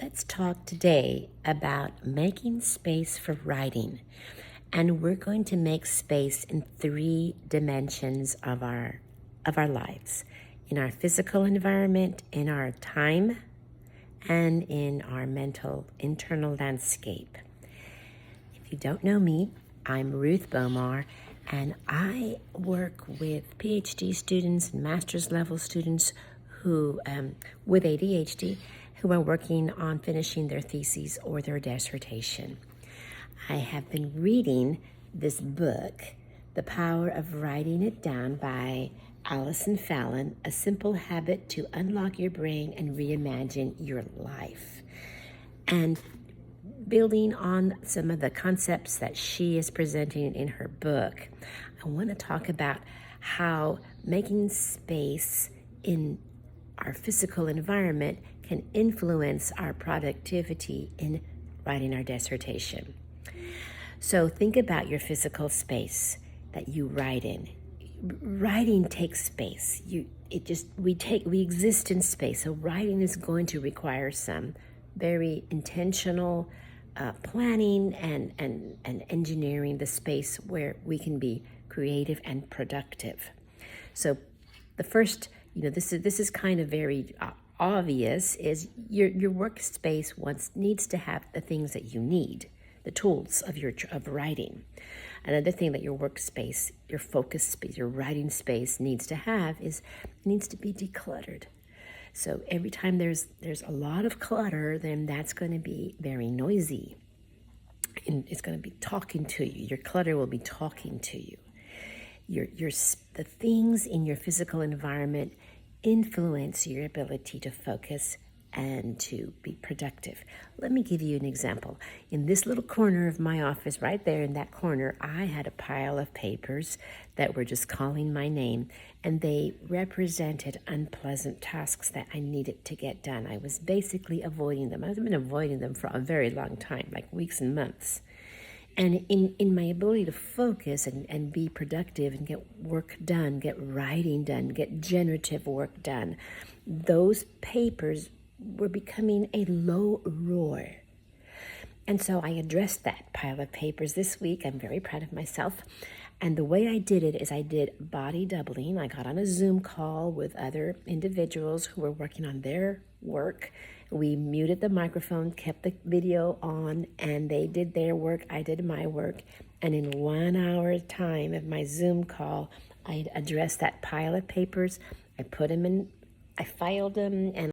Let's talk today about making space for writing. And we're going to make space in three dimensions of our lives. In our physical environment, in our time, and in our mental internal landscape. If you don't know me, I'm Ruth Bomar, and I work with Ph.D. students and master's level students who, with ADHD, who are working on finishing their theses or their dissertation. I have been reading this book, The Power of Writing It Down by Allison Fallon, A Simple Habit to Unlock Your Brain and Reimagine Your Life. And building on some of the concepts that she is presenting in her book, I want to talk about how making space in our physical environment can influence our productivity in writing our dissertation. So think about your physical space that you write in. Writing takes space. We exist in space. So writing is going to require some very intentional planning and engineering the space where we can be creative and productive. So the first, this is kind of very obvious, is your workspace needs to have the things that you need, the tools of writing. Another thing that your workspace, your focus space, your writing space needs to have is it needs to be decluttered. So every time there's a lot of clutter, then that's going to be very noisy. And it's going to be talking to you. Your clutter will be talking to you. The things in your physical environment influence your ability to focus and to be productive. Let me give you an example. In this little corner of my office, right there in that corner, I had a pile of papers that were just calling my name, and they represented unpleasant tasks that I needed to get done. I was basically avoiding them. I've been avoiding them for a very long time, like weeks and months. And in my ability to focus and be productive and get work done, get writing done, get generative work done, those papers were becoming a low roar. And so I addressed that pile of papers this week. I'm very proud of myself. And the way I did it is I did body doubling. I got on a Zoom call with other individuals who were working on their work. We muted the microphone, kept the video on, and they did their work, I did my work. And in 1 hour time of my Zoom call, I addressed that pile of papers. I put them in, I filed them, and